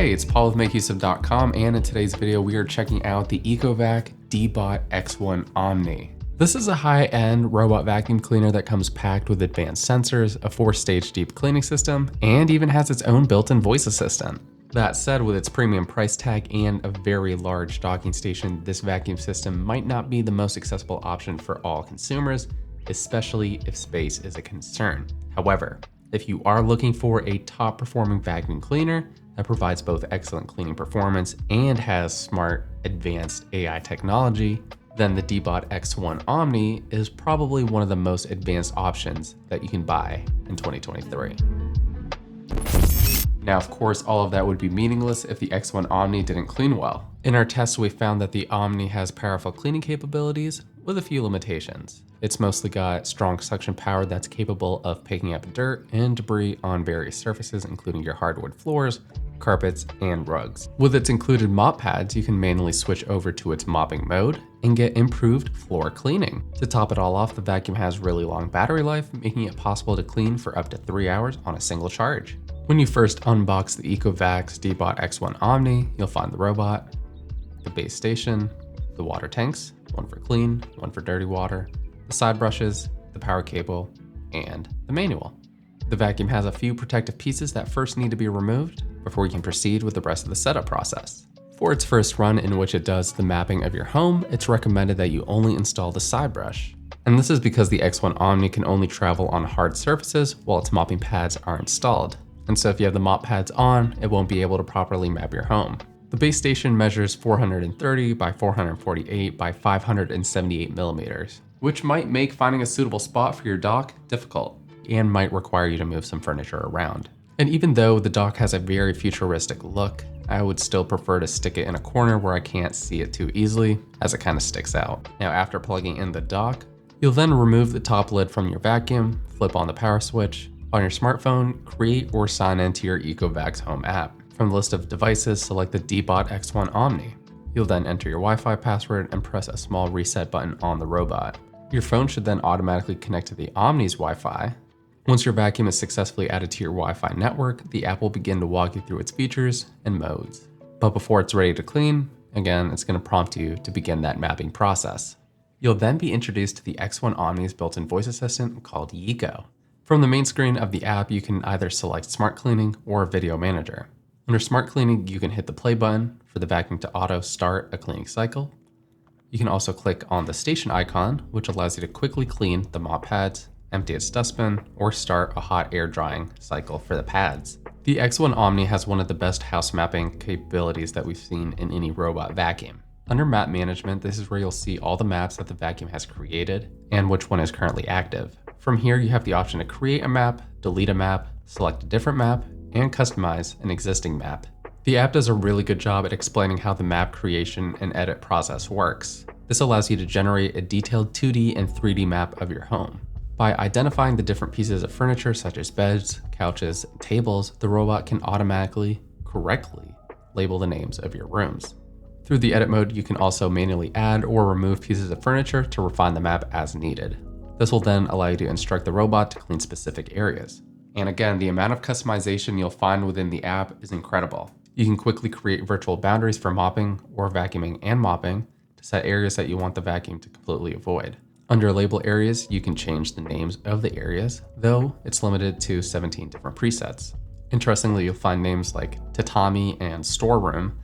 Hey, it's Paul with MakeUseOf.com, and in today's video we are checking out the EcoVac X1 Omni. This is a high-end robot vacuum cleaner that comes packed with advanced sensors, a 4-stage deep cleaning system, and even has its own built-in voice assistant. That said, with its premium price tag and a very large docking station, this vacuum system might not be the most accessible option for all consumers, especially if space is a concern. However, if you are looking for a top-performing vacuum cleaner that provides both excellent cleaning performance and has smart, advanced AI technology, then the X1 Omni is probably one of the most advanced options that you can buy in 2023. Now, of course, all of that would be meaningless if the X1 Omni didn't clean well. In our tests, we found that the Omni has powerful cleaning capabilities with a few limitations. It's mostly got strong suction power that's capable of picking up dirt and debris on various surfaces, including your hardwood floors, carpets, and rugs. With its included mop pads, you can manually switch over to its mopping mode and get improved floor cleaning. To top it all off, the vacuum has really long battery life, making it possible to clean for up to 3 hours on a single charge. When you first unbox the EcoVacs X1 Omni, you'll find the robot, the base station, the water tanks, one for clean, one for dirty water, the side brushes, the power cable, and the manual. The vacuum has a few protective pieces that first need to be removed before you can proceed with the rest of the setup process. For its first run, in which it does the mapping of your home, it's recommended that you only install the side brush. And this is because the X1 Omni can only travel on hard surfaces while its mopping pads are installed. And so if you have the mop pads on, it won't be able to properly map your home. The base station measures 430 by 448 by 578 millimeters, which might make finding a suitable spot for your dock difficult and might require you to move some furniture around. And even though the dock has a very futuristic look, I would still prefer to stick it in a corner where I can't see it too easily, as it kind of sticks out. Now, after plugging in the dock, you'll then remove the top lid from your vacuum, flip on the power switch. On your smartphone, create or sign into your EcoVacs Home app. From the list of devices, select the X1 Omni. You'll then enter your Wi-Fi password and press a small reset button on the robot. Your phone should then automatically connect to the Omni's Wi-Fi. Once your vacuum is successfully added to your Wi-Fi network, the app will begin to walk you through its features and modes. But before it's ready to clean, again, it's going to prompt you to begin that mapping process. You'll then be introduced to the X1 Omni's built-in voice assistant called Yico. From the main screen of the app, you can either select Smart Cleaning or Video Manager. Under Smart Cleaning, you can hit the play button for the vacuum to auto start a cleaning cycle. You can also click on the station icon, which allows you to quickly clean the mop pads, empty its dustbin, or start a hot air drying cycle for the pads. The X1 Omni has one of the best house mapping capabilities that we've seen in any robot vacuum. Under Map Management, this is where you'll see all the maps that the vacuum has created and which one is currently active. From here, you have the option to create a map, delete a map, select a different map, and customize an existing map. The app does a really good job at explaining how the map creation and edit process works. This allows you to generate a detailed 2D and 3D map of your home. By identifying the different pieces of furniture such as beds, couches, and tables, the robot can automatically, correctly label the names of your rooms. Through the edit mode, you can also manually add or remove pieces of furniture to refine the map as needed. This will then allow you to instruct the robot to clean specific areas. And again, the amount of customization you'll find within the app is incredible. You can quickly create virtual boundaries for mopping or vacuuming and mopping to set areas that you want the vacuum to completely avoid. Under label areas, you can change the names of the areas, though it's limited to 17 different presets. Interestingly, you'll find names like tatami and storeroom,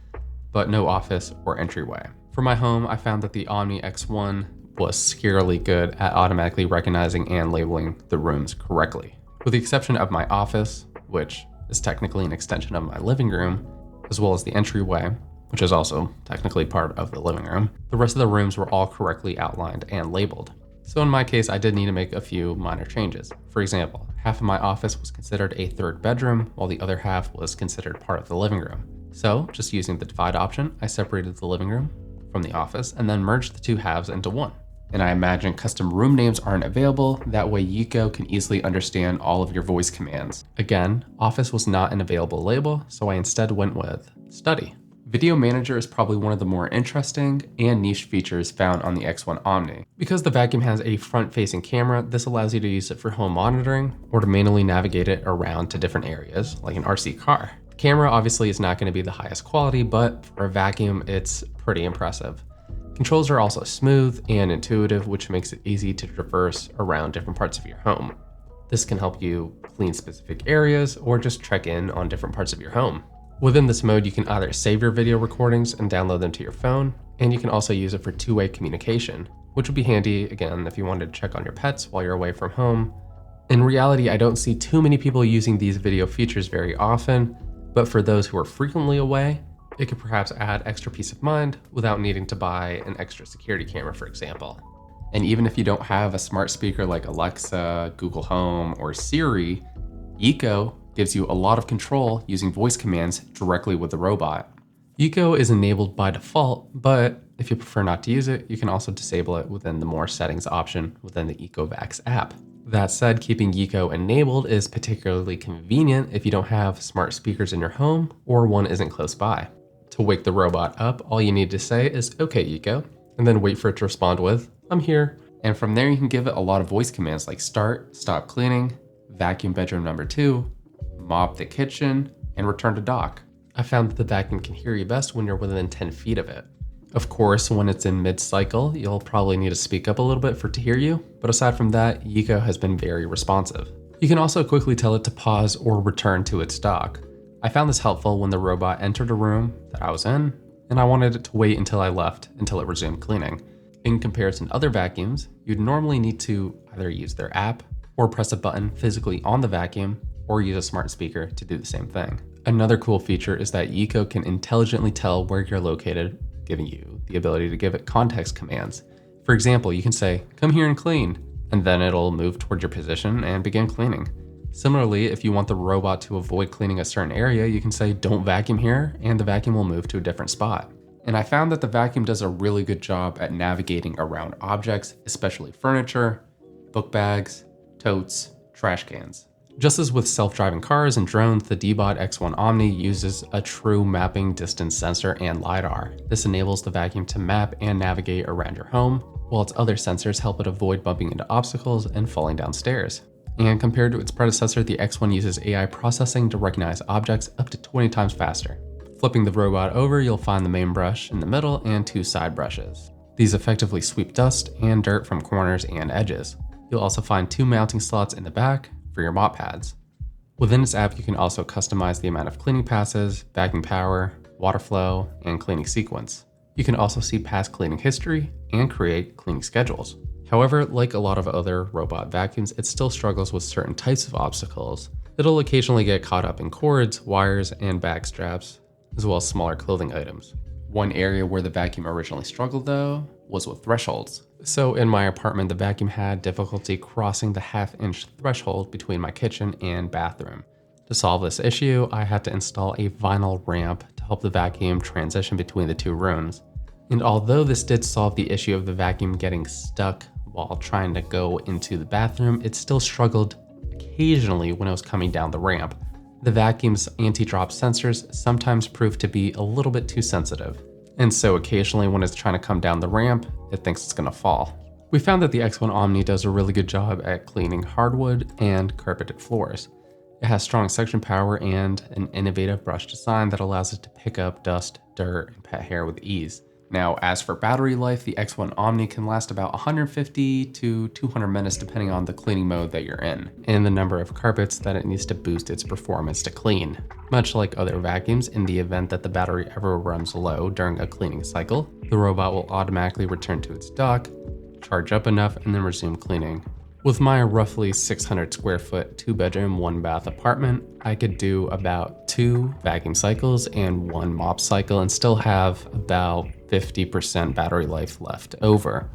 but no office or entryway. For my home, I found that the Omni X1 was scarily good at automatically recognizing and labeling the rooms correctly. With the exception of my office, which is technically an extension of my living room, as well as the entryway, which is also technically part of the living room, the rest of the rooms were all correctly outlined and labeled. So in my case, I did need to make a few minor changes. For example, half of my office was considered a third bedroom, while the other half was considered part of the living room. So just using the divide option, I separated the living room from the office and then merged the two halves into one. And I imagine custom room names aren't available, that way Yico can easily understand all of your voice commands. Again, office was not an available label, so I instead went with study. Video Manager is probably one of the more interesting and niche features found on the X1 Omni. Because the vacuum has a front-facing camera, this allows you to use it for home monitoring or to manually navigate it around to different areas, like an RC car. Camera obviously is not going to be the highest quality, but for a vacuum, it's pretty impressive. Controls are also smooth and intuitive, which makes it easy to traverse around different parts of your home. This can help you clean specific areas or just check in on different parts of your home. Within this mode, you can either save your video recordings and download them to your phone, and you can also use it for two-way communication, which would be handy, again, if you wanted to check on your pets while you're away from home. In reality, I don't see too many people using these video features very often, but for those who are frequently away, it could perhaps add extra peace of mind without needing to buy an extra security camera, for example. And even if you don't have a smart speaker like Alexa, Google Home, or Siri, Eco gives you a lot of control using voice commands directly with the robot. Eco is enabled by default, but if you prefer not to use it, you can also disable it within the More Settings option within the EcoVacs app. That said, keeping Eco enabled is particularly convenient if you don't have smart speakers in your home or one isn't close by. To wake the robot up, all you need to say is, "Okay, Eco," and then wait for it to respond with, "I'm here." And from there, you can give it a lot of voice commands like start, stop cleaning, vacuum bedroom number 2, mop the kitchen, and return to dock. I found that the vacuum can hear you best when you're within 10 feet of it. Of course, when it's in mid-cycle, you'll probably need to speak up a little bit for it to hear you, but aside from that, Eco has been very responsive. You can also quickly tell it to pause or return to its dock. I found this helpful when the robot entered a room that I was in, and I wanted it to wait until I left until it resumed cleaning. In comparison to other vacuums, you'd normally need to either use their app or press a button physically on the vacuum or use a smart speaker to do the same thing. Another cool feature is that Eco can intelligently tell where you're located, giving you the ability to give it context commands. For example, you can say, "Come here and clean," and then it'll move toward your position and begin cleaning. Similarly, if you want the robot to avoid cleaning a certain area, you can say, "Don't vacuum here," and the vacuum will move to a different spot. And I found that the vacuum does a really good job at navigating around objects, especially furniture, book bags, totes, trash cans. Just as with self-driving cars and drones, the D-Bot X1 Omni uses a true mapping distance sensor and LiDAR. This enables the vacuum to map and navigate around your home, while its other sensors help it avoid bumping into obstacles and falling down stairs. And compared to its predecessor, the X1 uses AI processing to recognize objects up to 20 times faster. Flipping the robot over, you'll find the main brush in the middle and 2 side brushes. These effectively sweep dust and dirt from corners and edges. You'll also find 2 mounting slots in the back for your mop pads. Within this app, you can also customize the amount of cleaning passes, vacuum power, water flow, and cleaning sequence. You can also see past cleaning history and create cleaning schedules. However, like a lot of other robot vacuums, it still struggles with certain types of obstacles. It'll occasionally get caught up in cords, wires, and bag straps, as well as smaller clothing items. One area where the vacuum originally struggled, though, was with thresholds. So in my apartment, the vacuum had difficulty crossing the half-inch threshold between my kitchen and bathroom. To solve this issue, I had to install a vinyl ramp to help the vacuum transition between the 2 rooms. And although this did solve the issue of the vacuum getting stuck while trying to go into the bathroom, it still struggled occasionally when it was coming down the ramp. The vacuum's anti-drop sensors sometimes prove to be a little bit too sensitive. And so occasionally when it's trying to come down the ramp, it thinks it's gonna fall. We found that the X1 Omni does a really good job at cleaning hardwood and carpeted floors. It has strong suction power and an innovative brush design that allows it to pick up dust, dirt, and pet hair with ease. Now, as for battery life, the X1 Omni can last about 150 to 200 minutes depending on the cleaning mode that you're in, and the number of carpets that it needs to boost its performance to clean. Much like other vacuums, in the event that the battery ever runs low during a cleaning cycle, the robot will automatically return to its dock, charge up enough, and then resume cleaning. With my roughly 600 square foot 2-bedroom, 1-bath apartment, I could do about 2 vacuum cycles and 1 mop cycle and still have about 50% battery life left over.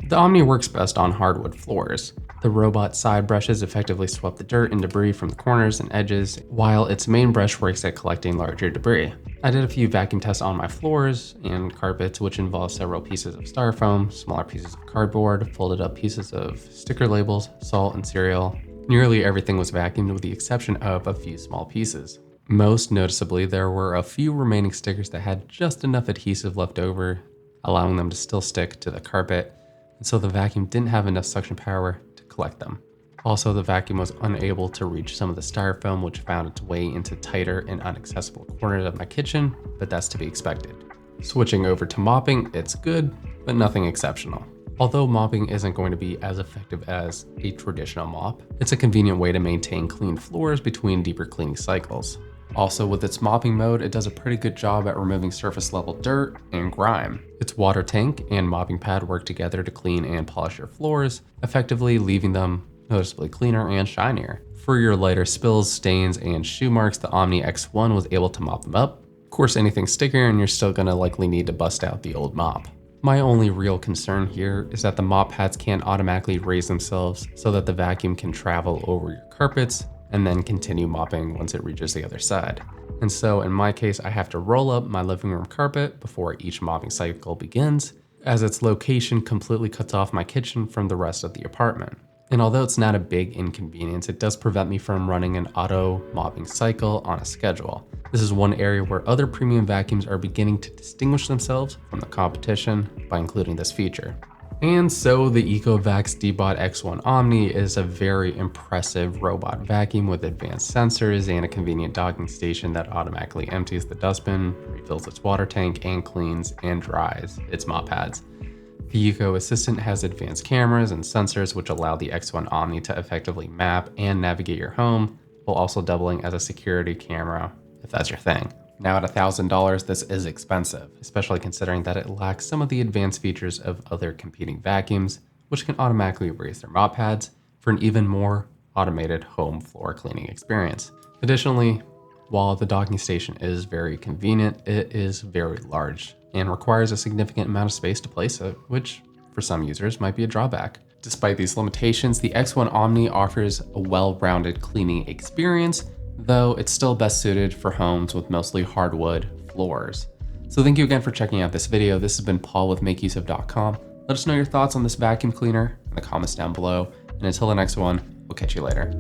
The Omni works best on hardwood floors. The robot side brushes effectively swap the dirt and debris from the corners and edges, while its main brush works at collecting larger debris. I did a few vacuum tests on my floors and carpets, which involved several pieces of styrofoam, smaller pieces of cardboard, folded up pieces of sticker labels, salt, and cereal. Nearly everything was vacuumed with the exception of a few small pieces. Most noticeably, there were a few remaining stickers that had just enough adhesive left over, allowing them to still stick to the carpet, and so the vacuum didn't have enough suction power to collect them. Also, the vacuum was unable to reach some of the styrofoam, which found its way into tighter and inaccessible corners of my kitchen, but that's to be expected. Switching over to mopping, it's good, but nothing exceptional. Although mopping isn't going to be as effective as a traditional mop, it's a convenient way to maintain clean floors between deeper cleaning cycles. Also, with its mopping mode, it does a pretty good job at removing surface level dirt and grime. Its water tank and mopping pad work together to clean and polish your floors, effectively leaving them noticeably cleaner and shinier. For your lighter spills, stains, and shoe marks, the Omni X1 was able to mop them up. Of course, anything stickier and you're still gonna likely need to bust out the old mop. My only real concern here is that the mop pads can't automatically raise themselves so that the vacuum can travel over your carpets and then continue mopping once it reaches the other side. And so in my case, I have to roll up my living room carpet before each mopping cycle begins, as its location completely cuts off my kitchen from the rest of the apartment. And although it's not a big inconvenience, it does prevent me from running an auto mopping cycle on a schedule. This is one area where other premium vacuums are beginning to distinguish themselves from the competition by including this feature. And so the EcoVacs X1 Omni is a very impressive robot vacuum with advanced sensors and a convenient docking station that automatically empties the dustbin, refills its water tank, and cleans and dries its mop pads. The Eco Assistant has advanced cameras and sensors which allow the X1 Omni to effectively map and navigate your home, while also doubling as a security camera, if that's your thing. Now at $1,000, this is expensive, especially considering that it lacks some of the advanced features of other competing vacuums, which can automatically raise their mop pads for an even more automated home floor cleaning experience. Additionally, while the docking station is very convenient, it is very large and requires a significant amount of space to place it, which for some users might be a drawback. Despite these limitations, the X1 Omni offers a well-rounded cleaning experience, though it's still best suited for homes with mostly hardwood floors. So thank you again for checking out this video. This has been Paul with MakeUseOf.com. Let us know your thoughts on this vacuum cleaner in the comments down below. And until the next one, we'll catch you later.